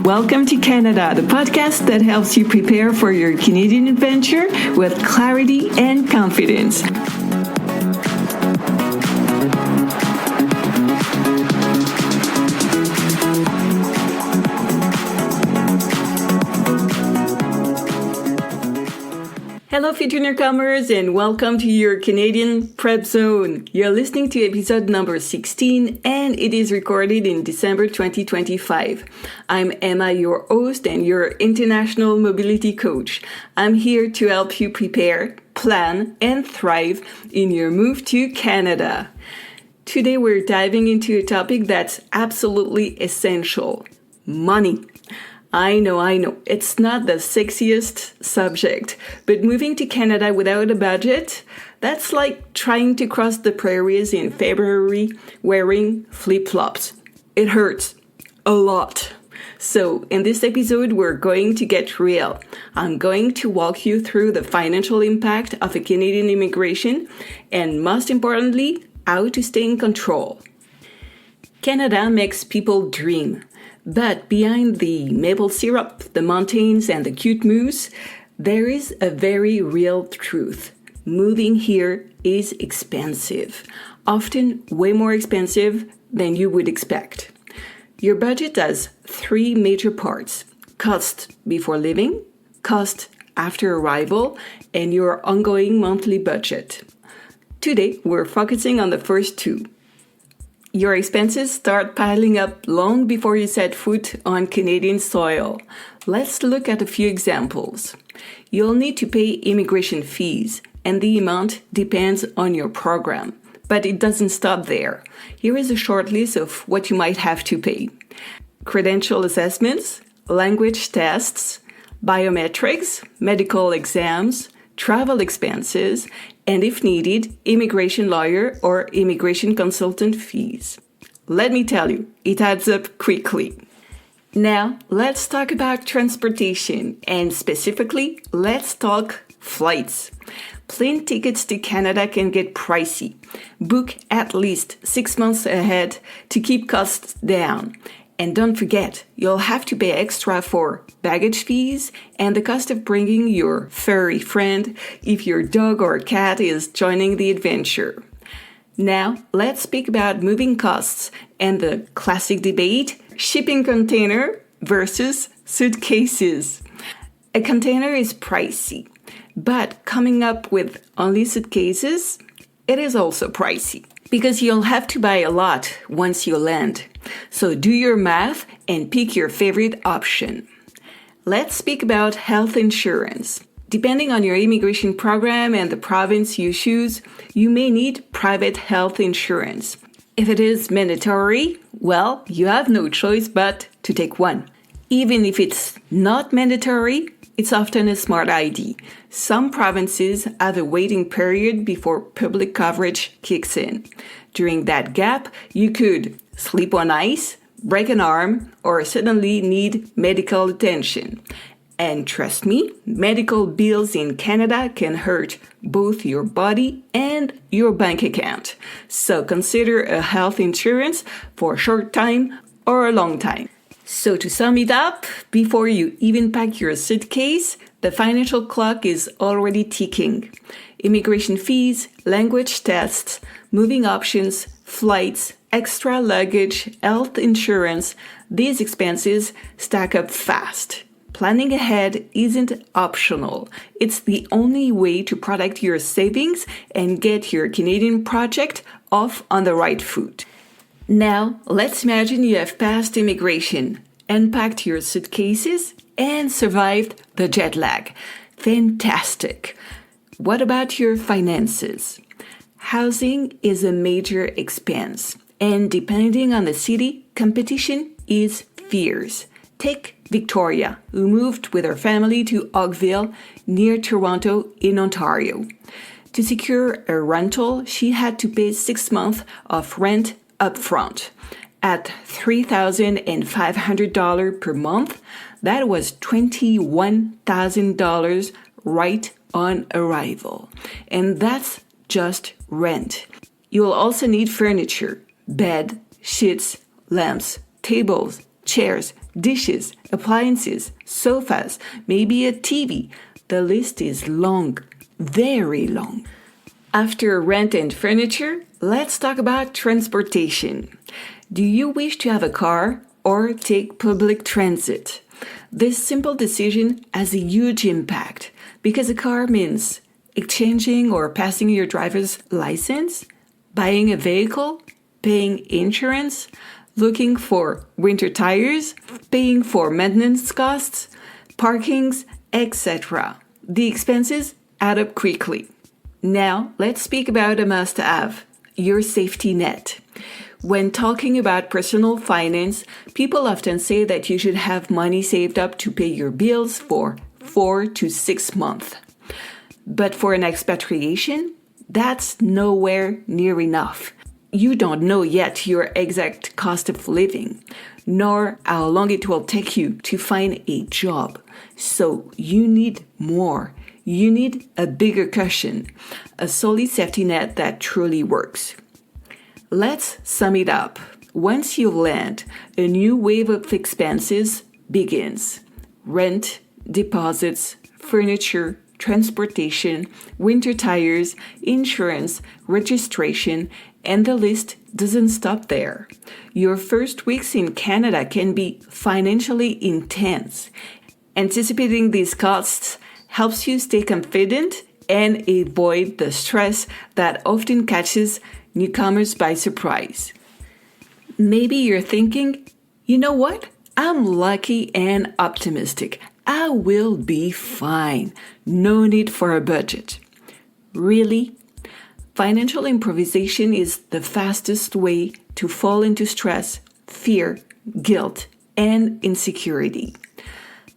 Welcome to Canada, the podcast that helps you prepare for your Canadian adventure with clarity and confidence. Hello, future newcomers, and welcome to your Canadian Prep Zone. You're listening to episode number 16, and it is recorded in December 2025. I'm Emma, your host and your international mobility coach. I'm here to help you prepare, plan, and thrive in your move to Canada. Today, we're diving into a topic that's absolutely essential: money. I know, it's not the sexiest subject, but moving to Canada without a budget, that's like trying to cross the prairies in February wearing flip-flops. It hurts a lot. So in this episode, we're going to get real. I'm going to walk you through the financial impact of a Canadian immigration and, most importantly, how to stay in control. Canada makes people dream. But behind the maple syrup, the mountains, and the cute moose, there is a very real truth. Moving here is expensive, often way more expensive than you would expect. Your budget has three major parts: cost before living, cost after arrival, and your ongoing monthly budget. Today, we're focusing on the first two. Your expenses start piling up long before you set foot on Canadian soil. Let's look at a few examples. You'll need to pay immigration fees, and the amount depends on your program. But it doesn't stop there. Here is a short list of what you might have to pay: credential assessments, language tests, biometrics, medical exams, travel expenses, and if needed, immigration lawyer or immigration consultant fees. Let me tell you, it adds up quickly. Now, let's talk about transportation, and specifically, let's talk flights. Plane tickets to Canada can get pricey. Book at least 6 months ahead to keep costs down. And don't forget, you'll have to pay extra for baggage fees and the cost of bringing your furry friend if your dog or cat is joining the adventure. Now, let's speak about moving costs and the classic debate: shipping container versus suitcases. A container is pricey, but coming up with only suitcases, it is also pricey, because you'll have to buy a lot once you land. So do your math and pick your favorite option. Let's speak about health insurance. Depending on your immigration program and the province you choose, you may need private health insurance. If it is mandatory, well, you have no choice but to take one. Even if it's not mandatory, it's often a smart idea. Some provinces have a waiting period before public coverage kicks in. During that gap, you could sleep on ice, break an arm, or suddenly need medical attention. And trust me, medical bills in Canada can hurt both your body and your bank account. So consider a health insurance for a short time or a long time. So to sum it up, before you even pack your suitcase, the financial clock is already ticking. Immigration fees, language tests, moving options, flights, extra luggage, health insurance, these expenses stack up fast. Planning ahead isn't optional. It's the only way to protect your savings and get your Canadian project off on the right foot. Now, let's imagine you have passed immigration, unpacked your suitcases, and survived the jet lag. Fantastic! What about your finances? Housing is a major expense, and depending on the city, competition is fierce. Take Victoria, who moved with her family to Oakville, near Toronto in Ontario. To secure a rental, she had to pay 6 months of rent upfront. At $3,500 per month, that was $21,000 right on arrival. And that's just rent. You'll also need furniture: bed, sheets, lamps, tables, chairs, dishes, appliances, sofas, maybe a TV. The list is long, very long. After rent and furniture, let's talk about transportation. Do you wish to have a car or take public transit? This simple decision has a huge impact because a car means exchanging or passing your driver's license, buying a vehicle, paying insurance, looking for winter tires, paying for maintenance costs, parkings, etc. The expenses add up quickly. Now, let's speak about a must-have, your safety net. When talking about personal finance, people often say that you should have money saved up to pay your bills for 4 to 6 months. But for an expatriation, that's nowhere near enough. You don't know yet your exact cost of living, nor how long it will take you to find a job. So you need more. You need a bigger cushion, a solid safety net that truly works. Let's sum it up. Once you land, a new wave of expenses begins. Rent, deposits, furniture, transportation, winter tires, insurance, registration, and the list doesn't stop there. Your first weeks in Canada can be financially intense. Anticipating these costs helps you stay confident and avoid the stress that often catches newcomers by surprise. Maybe you're thinking, you know what? I'm lucky and optimistic. I will be fine. No need for a budget. Really? Financial improvisation is the fastest way to fall into stress, fear, guilt, and insecurity.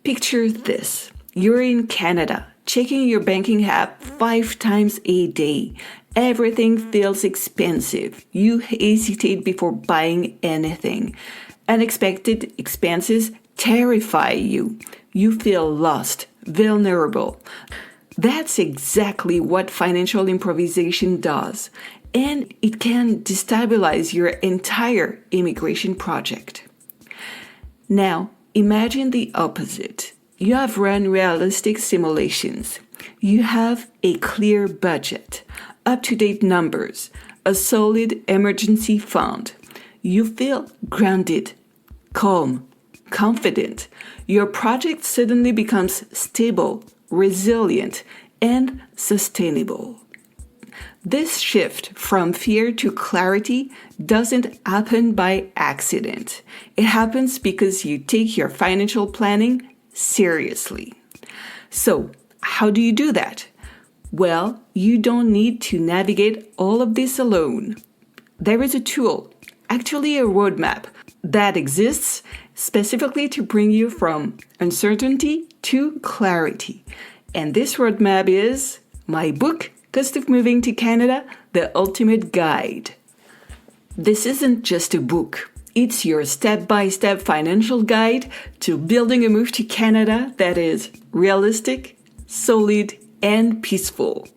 Picture this. You're in Canada, checking your banking app 5 times a day. Everything feels expensive. You hesitate before buying anything. Unexpected expenses terrify you. You feel lost, vulnerable. That's exactly what financial improvisation does, and it can destabilize your entire immigration project. Now, imagine the opposite. You have run realistic simulations. You have a clear budget, up-to-date numbers, a solid emergency fund. You feel grounded, calm, confident. Your project suddenly becomes stable, resilient, and sustainable. This shift from fear to clarity doesn't happen by accident. It happens because you take your financial planning seriously. So, how do you do that? Well, you don't need to navigate all of this alone. There is a tool, actually a roadmap, that exists specifically to bring you from uncertainty to clarity. And this roadmap is my book, Cost of Moving to Canada, The Ultimate Guide. This isn't just a book. It's your step-by-step financial guide to building a move to Canada that is realistic, solid, and peaceful.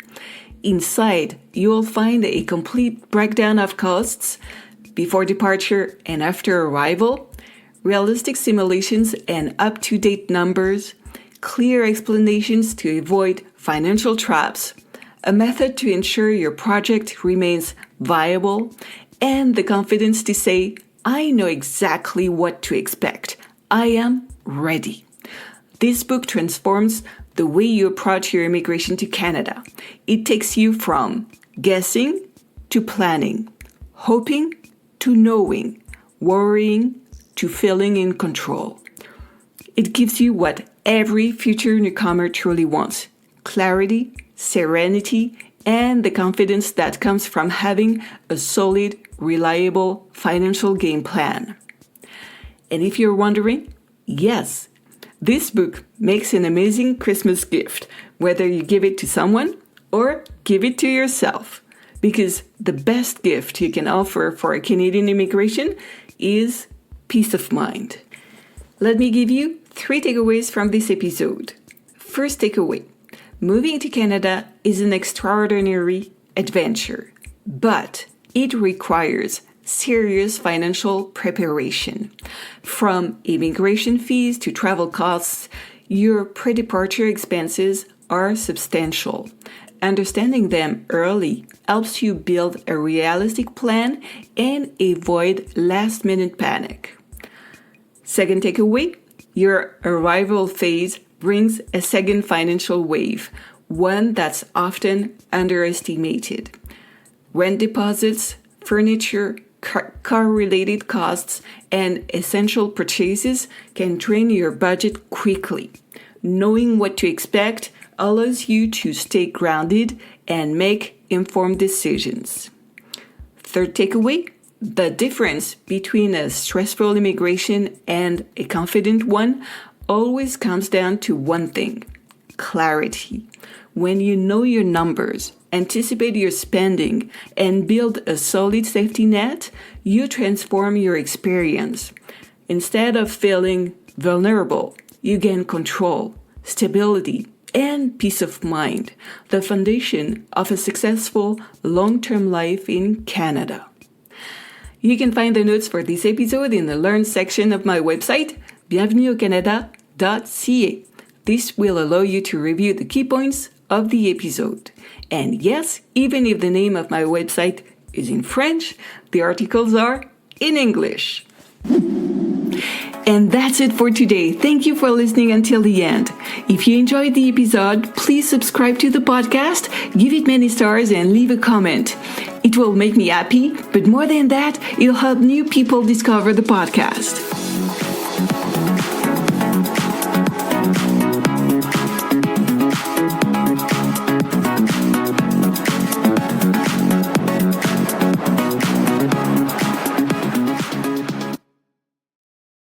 Inside, you will find a complete breakdown of costs before departure and after arrival, realistic simulations and up-to-date numbers, clear explanations to avoid financial traps, a method to ensure your project remains viable, and the confidence to say, I know exactly what to expect. I am ready. This book transforms the way you approach your immigration to Canada. It takes you from guessing to planning, hoping to knowing, worrying to feeling in control. It gives you what every future newcomer truly wants: clarity, serenity, and the confidence that comes from having a solid, reliable financial game plan. And if you're wondering, yes, this book makes an amazing Christmas gift, whether you give it to someone or give it to yourself. Because the best gift you can offer for a Canadian immigration is peace of mind. Let me give you 3 takeaways from this episode. First takeaway: moving to Canada is an extraordinary adventure, but it requires serious financial preparation. From immigration fees to travel costs, your pre-departure expenses are substantial. Understanding them early helps you build a realistic plan and avoid last-minute panic. Second takeaway, your arrival phase brings a second financial wave, one that's often underestimated. Rent deposits, furniture, car-related costs, and essential purchases can drain your budget quickly. Knowing what to expect allows you to stay grounded and make informed decisions. Third takeaway, the difference between a stressful immigration and a confident one always comes down to one thing: clarity. When you know your numbers, anticipate your spending, and build a solid safety net, you transform your experience. Instead of feeling vulnerable, you gain control, stability, and peace of mind, the foundation of a successful long-term life in Canada. You can find the notes for this episode in the Learn section of my website, bienvenueaucanada.ca. This will allow you to review the key points of the episode. And yes, even if the name of my website is in French, the articles are in English. And that's it for today. Thank you for listening until the end. If you enjoyed the episode, please subscribe to the podcast, give it many stars, and leave a comment. It will make me happy, but more than that, it'll help new people discover the podcast.